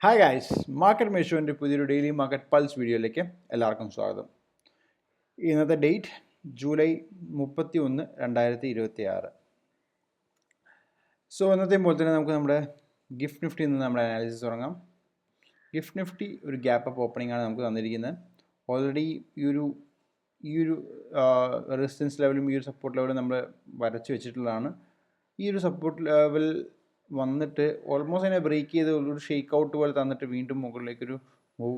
Hi guys, market മേഷോൻ്റെ പുതിയൊരു daily market pulse വീഡിയോയിലേക്ക് എല്ലാവർക്കും സ്വാഗതം. ഇന്നത്തെ ഡേറ്റ് ജൂലൈ 31, 2026. സോ ഇന്നത്തെ പോലെ തന്നെ നമുക്ക് നമ്മുടെ ഗിഫ്റ്റ് നിഫ്റ്റിയിൽ നിന്ന് നമ്മുടെ അനാലിസിസ് തുടങ്ങാം. ഗിഫ്റ്റ് നിഫ്റ്റി ഒരു ഗ്യാപ്പ് അപ്പ് ഓപ്പണിംഗ് ആണ് നമുക്ക് തന്നിരിക്കുന്നത്. ഓൾറെഡി ഈ ഒരു റെസിസ്റ്റൻസ് ലെവലും ഈ ഒരു സപ്പോർട്ട് ലെവലും നമ്മൾ വരച്ച് വെച്ചിട്ടുള്ളതാണ്. ഈ ഒരു സപ്പോർട്ട് ലെവൽ വന്നിട്ട് ഓൾമോസ്റ്റ് അതിനെ ബ്രേക്ക് ചെയ്ത് ഒരു ഷെയ്ക്ക് ഔട്ട് പോലെ തന്നിട്ട് വീണ്ടും മുകളിലേക്കൊരു മൂവ്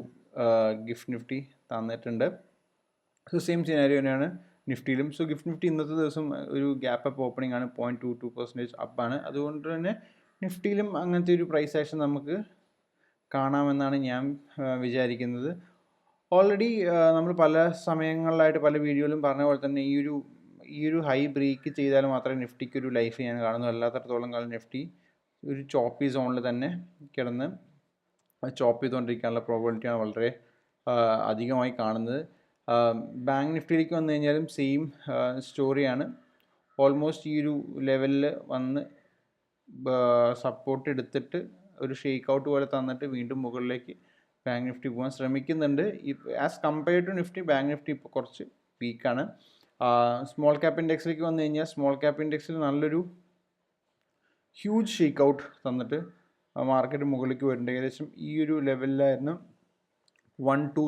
ഗിഫ്റ്റ് നിഫ്റ്റി തന്നിട്ടുണ്ട്. സോ സെയിം സിനാരിയോ തന്നെയാണ് നിഫ്റ്റിയിലും. സോ ഗിഫ്റ്റ് നിഫ്റ്റി ഇന്നത്തെ ദിവസം ഒരു ഗ്യാപ്പ് അപ്പ് ഓപ്പണിംഗ് ആണ്, 0.22% അപ്പാണ്. അതുകൊണ്ട് തന്നെ നിഫ്റ്റിയിലും അങ്ങനത്തെ ഒരു പ്രൈസ് ആക്ഷൻ നമുക്ക് കാണാമെന്നാണ് ഞാൻ വിചാരിക്കുന്നത്. ഓൾറെഡി നമ്മൾ പല സമയങ്ങളിലായിട്ട് പല വീഡിയോയിലും പറഞ്ഞ പോലെ തന്നെ ഈ ഒരു ഹൈ ബ്രേക്ക് ചെയ്താൽ മാത്രമേ നിഫ്റ്റിക്ക് ഒരു ലൈഫ് ഞാൻ കാണുന്നു. അല്ലാത്തടത്തോളം കാലം നിഫ്റ്റി ഒരു ചോപ്പി സോണിൽ തന്നെ കിടന്ന് ചോപ്പ് ചെയ്തുകൊണ്ടിരിക്കാനുള്ള പ്രോബിലിറ്റിയാണ് വളരെ അധികമായി കാണുന്നത്. ബാങ്ക് നിഫ്റ്റിയിലേക്ക് വന്നു കഴിഞ്ഞാലും സെയിം സ്റ്റോറിയാണ്. ഓൾമോസ്റ്റ് ഈ ഒരു ലെവലിൽ വന്ന് സപ്പോർട്ട് എടുത്തിട്ട് ഒരു ഷെയ്ക്ക് ഔട്ട് പോലെ തന്നിട്ട് വീണ്ടും മുകളിലേക്ക് ബാങ്ക് നിഫ്റ്റി പോകാൻ ശ്രമിക്കുന്നുണ്ട്. As compared to Nifty, bank Nifty ഇപ്പോൾ കുറച്ച് വീക്കാണ്. സ്മോൾ ക്യാപ്പ് ഇൻഡെക്സിലേക്ക് വന്നു കഴിഞ്ഞാൽ സ്മോൾ ക്യാപ്പ് ഇൻഡെക്സിൽ നല്ലൊരു ഹ്യൂജ് ഷേക്ക് ഔട്ട് തന്നിട്ട് മാർക്കറ്റ് മുകളിലേക്ക് വരുന്നുണ്ട്. ഏകദേശം ഈ ഒരു ലെവലിലായിരുന്നു 1, 2,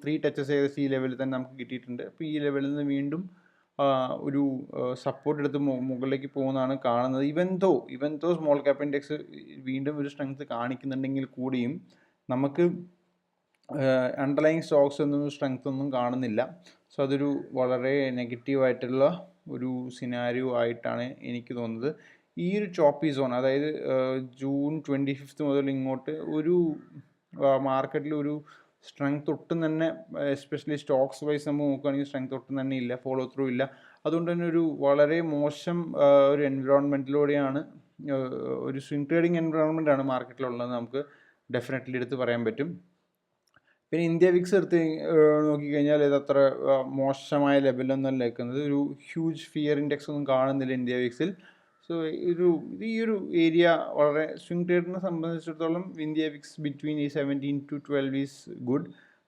3 ടച്ചസ് ഏകദേശം ഈ ലെവലിൽ തന്നെ നമുക്ക് കിട്ടിയിട്ടുണ്ട്. അപ്പോൾ ഈ ലെവലിൽ നിന്ന് വീണ്ടും ഒരു സപ്പോർട്ട് എടുത്ത് മുകളിലേക്ക് പോകുന്നതാണ് കാണുന്നത്. ഇവൻ ദോ സ്മോൾ ക്യാപ്പ് ഇൻഡെക്സ് വീണ്ടും ഒരു സ്ട്രെങ്ത് കാണിക്കുന്നുണ്ടെങ്കിൽ കൂടിയും നമുക്ക് അണ്ടർലൈങ് സ്റ്റോക്സ് ഒന്നും സ്ട്രെങ്ത് ഒന്നും കാണുന്നില്ല. സോ അതൊരു വളരെ നെഗറ്റീവായിട്ടുള്ള ഒരു സിനാരിയോ ആയിട്ടാണ് എനിക്ക് തോന്നുന്നത്. ഈ ഒരു ചോപ്പി സോൺ, അതായത് ജൂൺ 25 മുതൽ ഇങ്ങോട്ട് ഒരു മാർക്കറ്റിൽ ഒരു സ്ട്രെങ്ത് ഒട്ടും തന്നെ, എസ്പെഷ്യലി സ്റ്റോക്സ് വൈസ് നമ്മൾ നോക്കുകയാണെങ്കിൽ സ്ട്രെങ്ത് ഒട്ടും തന്നെ ഇല്ല, ഫോളോ ത്രൂ ഇല്ല. അതുകൊണ്ട് തന്നെ ഒരു വളരെ മോശം ഒരു എൻവിറോൺമെൻറ്റിലൂടെയാണ്, ഒരു സ്വിംഗ് ട്രേഡിങ് എൻവിറോൺമെൻ്റ് ആണ് മാർക്കറ്റിലുള്ളത് നമുക്ക് ഡെഫിനറ്റ്ലി എടുത്ത് പറയാൻ പറ്റും. പിന്നെ ഇന്ത്യ വിക്സ് എടുത്ത് നോക്കിക്കഴിഞ്ഞാൽ ഇത് അത്ര മോശമായ ലെവലൊന്നും നിൽക്കുന്നത്. ഒരു ഹ്യൂജ് ഫിയർ ഇൻഡെക്സ് ഒന്നും കാണുന്നില്ല ഇന്ത്യ വിക്സിൽ. സോ ഈ ഒരു ഏരിയ വളരെ സ്വിംഗ് ട്രേഡിനെ സംബന്ധിച്ചിടത്തോളം ഇന്ത്യ വിക്സ് ബിറ്റ്വീൻ ഈ 17 to 12 ഈസ് ഗുഡ്.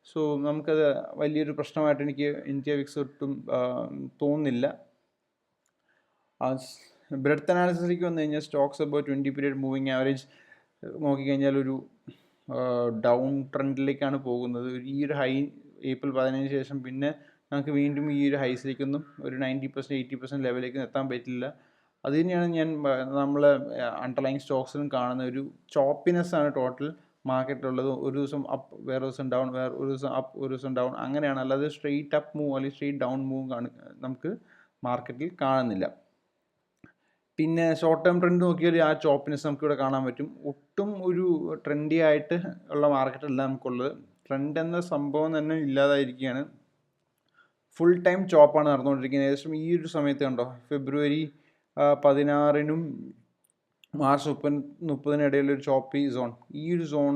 സോ നമുക്കത് വലിയൊരു പ്രശ്നമായിട്ട് എനിക്ക് ഇന്ത്യ വിക്സ് ഒട്ടും തോന്നുന്നില്ല. ബ്രെഡ്ത്ത് അനാലിസിസിലേക്ക് വന്നു കഴിഞ്ഞാൽ stocks about 20 period moving average നോക്കിക്കഴിഞ്ഞാൽ ഒരു ഡൗൺ ട്രെൻഡിലേക്കാണ് പോകുന്നത്. ഈ ഒരു ഹൈ ഏപ്രിൽ 15 ശേഷം പിന്നെ നമുക്ക് വീണ്ടും ഈ ഒരു ഹൈസിലേക്കൊന്നും ഒരു 90%, 80% ലെവലിലേക്ക് എത്താൻ പറ്റില്ല. അത് തന്നെയാണ് നമ്മൾ അണ്ടർലൈങ് സ്റ്റോക്സിലും കാണുന്ന ഒരു ചോപ്പിനെസ് ആണ് ടോട്ടൽ മാർക്കറ്റിലുള്ളത്. ഒരു ദിവസം അപ്പ്, വേറെ ദിവസം ഡൗൺ, ഒരു ദിവസം അപ്പ്, ഒരു ദിവസം ഡൗൺ, അങ്ങനെയാണ്. അല്ലാതെ സ്ട്രെയിറ്റ് അപ്പ് മൂവ് അല്ലെങ്കിൽ സ്ട്രെയിറ്റ് ഡൗൺ മൂവ് നമുക്ക് മാർക്കറ്റിൽ കാണുന്നില്ല. പിന്നെ ഷോർട്ട് ടേം ട്രെൻഡ് നോക്കിയാൽ ആ ചോപ്പിനെസ് നമുക്കിവിടെ കാണാൻ പറ്റും. ഒട്ടും ഒരു ട്രെൻഡി ആയിട്ട് ഉള്ള മാർക്കറ്റല്ല നമുക്കുള്ളത്. ട്രെൻഡ് എന്ന സംഭവം തന്നെ ഇല്ലാതായിരിക്കുകയാണ്. ഫുൾ ടൈം ചോപ്പാണ് നടന്നുകൊണ്ടിരിക്കുന്നത്. ഏകദേശം ഈ ഒരു സമയത്ത് കണ്ടോ, ഫെബ്രുവരി 16 മാർച്ച് 30 ഇടയിലൊരു ചോപ്പി സോൺ. ഈ ഒരു സോൺ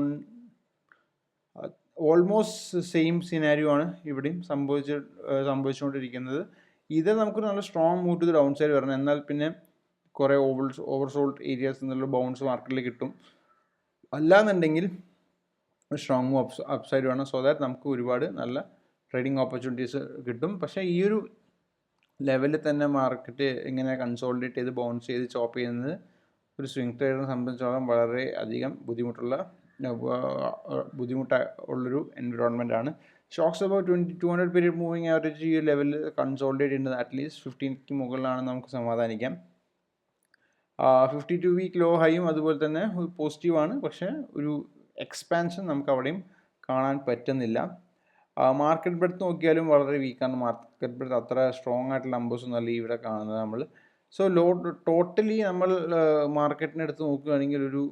ഓൾമോസ്റ്റ് സെയിം സിനാരിയോ ആണ് ഇവിടെയും സംഭവിച്ചുകൊണ്ടിരിക്കുന്നത്. ഇത് നമുക്കൊരു നല്ല strong move to the down side വരണം, എന്നാൽ പിന്നെ കുറേ ഓവർസോൾഡ് ഏരിയാസ് എന്നുള്ള ബൗൺസ് മാർക്കറ്റിൽ കിട്ടും. അല്ലാന്നുണ്ടെങ്കിൽ സ്ട്രോങ് മൂവ് അപ്സൈഡ് വേണം. സോ ദാറ്റ് നമുക്ക് ഒരുപാട് നല്ല ട്രേഡിംഗ് ഓപ്പർച്യൂണിറ്റീസ് കിട്ടും. പക്ഷേ ഈ ഒരു ലെവലിൽ തന്നെ മാർക്കറ്റ് ഇങ്ങനെ കൺസോളിഡേറ്റ് ചെയ്ത് ബൗൺസ് ചെയ്ത് ചോപ്പ് ചെയ്യുന്നത് ഒരു സ്വിംഗ് ട്രേഡറിനെ സംബന്ധിച്ചോളം വളരെ അധികം ബുദ്ധിമുട്ടുള്ളൊരു എൻവിറോൺമെൻ്റ് ആണ്. Stocks about 200 period moving average ഈ ലെവലിൽ കൺസോളിഡേറ്റ് ചെയ്യുന്നത് അറ്റ്ലീസ്റ്റ് 15ക്ക് മുകളിലാണ് നമുക്ക് സമാധാനിക്കാം. 52 വീക്ക് ലോ ഹൈയും അതുപോലെ തന്നെ പോസിറ്റീവാണ്. പക്ഷേ ഒരു എക്സ്പാൻഷൻ നമുക്ക് അവിടെയും കാണാൻ പറ്റുന്നില്ല. മാർക്കറ്റ് ബ്രെഡ്ത്ത് നോക്കിയാലും വളരെ വീക്കാണ്. മാർക്കറ്റ് ബ്രെഡ്ത്ത് അത്ര സ്ട്രോങ് ആയിട്ടുള്ള നമ്പേഴ്സ് ഒന്നുമല്ല ഇവിടെ കാണുന്നത് നമ്മൾ. സോ ടോട്ടലി നമ്മൾ മാർക്കറ്റിനെ എടുത്ത് നോക്കുകയാണെങ്കിൽ ഒരു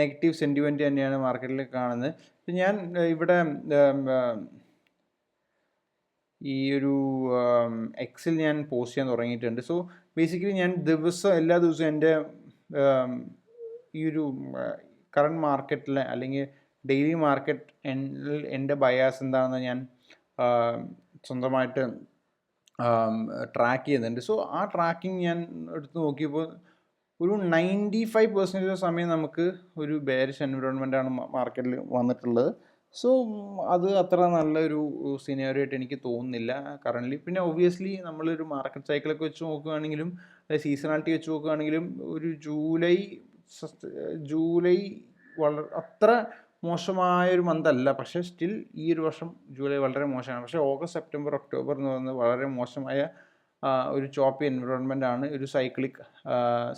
നെഗറ്റീവ് സെൻറ്റിമെൻറ്റ് തന്നെയാണ് മാർക്കറ്റിൽ കാണുന്നത്. ഞാൻ ഇവിടെ ഈ ഒരു എക്സിൽ ഞാൻ പോസ്റ്റ് ചെയ്യാൻ തുടങ്ങിയിട്ടുണ്ട്. സോ ബേസിക്കലി ഞാൻ എല്ലാ ദിവസവും എൻ്റെ ഈ ഒരു കറണ്ട് മാർക്കറ്റിലെ അല്ലെങ്കിൽ ഡെയിലി മാർക്കറ്റ് എൻ്റെ ബയാസ് എന്താണെന്ന് ഞാൻ സ്വന്തമായിട്ട് ട്രാക്ക് ചെയ്യുന്നുണ്ട്. സോ ആ ട്രാക്കിംഗ് ഞാൻ എടുത്ത് നോക്കിയപ്പോൾ ഒരു 95% സമയം നമുക്ക് ഒരു ബെയറിഷ് എൻവിറോൺമെൻറ്റാണ് മാർക്കറ്റിൽ വന്നിട്ടുള്ളത്. സോ അത് അത്ര നല്ലൊരു സിനാരിയോ ആയിട്ട് എനിക്ക് തോന്നുന്നില്ല കറൻ്റ്ലി. പിന്നെ ഒബ്വിയസ്ലി നമ്മളൊരു മാർക്കറ്റ് സൈക്കിളൊക്കെ വെച്ച് നോക്കുകയാണെങ്കിലും സീസണാലിറ്റി വെച്ച് നോക്കുകയാണെങ്കിലും ഒരു ജൂലൈ അത്ര മോശമായൊരു മന്തല്ല. പക്ഷേ സ്റ്റിൽ ഈ ഒരു വർഷം ജൂലൈ വളരെ മോശമാണ്. പക്ഷേ ഓഗസ്റ്റ്, സെപ്റ്റംബർ, ഒക്ടോബർ എന്ന് പറയുന്നത് വളരെ മോശമായ ഒരു ചോപ്പി എൻവിറോൺമെൻ്റ് ആണ്. ഒരു സൈക്ലിക്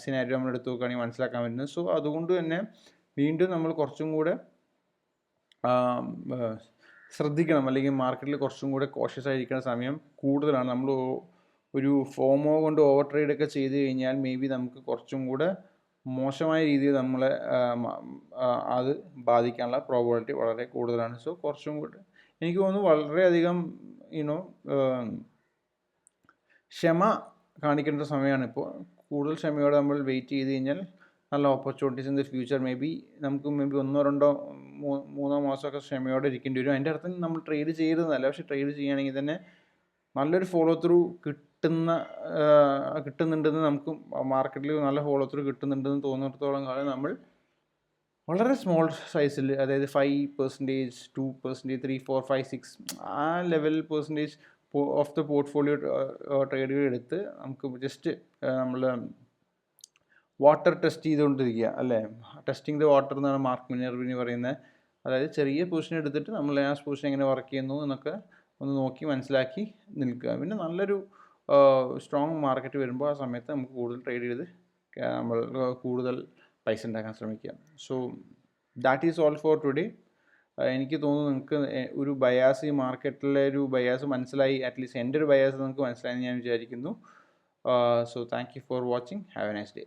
സിനാരിയോ നമ്മൾ എടുത്ത് നോക്കുകയാണെങ്കിൽ മനസ്സിലാക്കാൻ പറ്റുന്നത്. സോ അതുകൊണ്ട് തന്നെ വീണ്ടും നമ്മൾ കുറച്ചും കൂടെ ശ്രദ്ധിക്കണം, അല്ലെങ്കിൽ മാർക്കറ്റിൽ കുറച്ചും കൂടെ കോഷ്യസ് ആയിരിക്കുന്ന സമയം കൂടുതലാണ്. നമ്മൾ ഒരു ഫോമോ കൊണ്ട് ഓവർ ട്രേഡ് ഒക്കെ ചെയ്ത് കഴിഞ്ഞാൽ മേ ബി നമുക്ക് കുറച്ചും കൂടെ മോശമായ രീതിയിൽ നമ്മളെ അത് ബാധിക്കാനുള്ള പ്രോബബിലിറ്റി വളരെ കൂടുതലാണ്. സോ കുറച്ചും കൂടെ എനിക്ക് തോന്നുന്നു വളരെയധികം ക്ഷമ കാണിക്കേണ്ട സമയമാണ് ഇപ്പോൾ. കൂടുതൽ ക്ഷമയോടെ നമ്മൾ വെയിറ്റ് ചെയ്ത് കഴിഞ്ഞാൽ നല്ല ഓപ്പർച്യൂണിറ്റീസ് ഇൻ ദ ഫ്യൂച്ചർ നമുക്ക് മേ ബി 1, 2, 3 മാസമൊക്കെ ക്ഷമയോടെ ഇരിക്കേണ്ടി വരും. അതിൻ്റെ അർത്ഥം നമ്മൾ ട്രേഡ് ചെയ്തതെന്നല്ല, പക്ഷേ ട്രേഡ് ചെയ്യുകയാണെങ്കിൽ തന്നെ നല്ലൊരു ഫോളോ ത്രൂ കിട്ടുന്നുണ്ടെന്ന് നമുക്ക് മാർക്കറ്റിൽ നല്ല ഫോളോ ത്രൂ കിട്ടുന്നുണ്ടെന്ന് തോന്നുന്നിടത്തോളം കാലം നമ്മൾ വളരെ സ്മോൾ സൈസിൽ, അതായത് 5%, 2%, 3, 4, 5, 6 ആ level percentage of the portfolio ട്രേഡുകൾ എടുത്ത് നമുക്ക് ജസ്റ്റ് നമ്മൾ വാട്ടർ ടെസ്റ്റ് ചെയ്തുകൊണ്ടിരിക്കുക, അല്ലേ? ടെസ്റ്റിംഗ് ദ വാട്ടർ എന്നാണ് മാർക്ക് മിനർവിനി പറയുന്നത്. അതായത് ചെറിയ പൊസിഷൻ എടുത്തിട്ട് നമ്മൾ ആ പൊസിഷൻ എങ്ങനെ വർക്ക് ചെയ്യുന്നു എന്നൊക്കെ ഒന്ന് നോക്കി മനസ്സിലാക്കി നിൽക്കുക. പിന്നെ നല്ലൊരു സ്ട്രോങ് മാർക്കറ്റ് വരുമ്പോൾ ആ സമയത്ത് നമുക്ക് കൂടുതൽ ട്രേഡ് ചെയ്ത് നമ്മൾ കൂടുതൽ പൈസ ഉണ്ടാക്കാൻ ശ്രമിക്കുക. So that is all for today. എനിക്ക് തോന്നുന്നു നിങ്ങൾക്ക് ഒരു ബയാസ്, ഈ മാർക്കറ്റിലെ ഒരു ബയാസ് മനസ്സിലായി, അറ്റ്ലീസ്റ്റ് എൻ്റെ ഒരു ബയാസ് നിങ്ങൾക്ക് മനസ്സിലായി ഞാൻ വിചാരിക്കുന്നു. So thank you for watching. Have A nice day.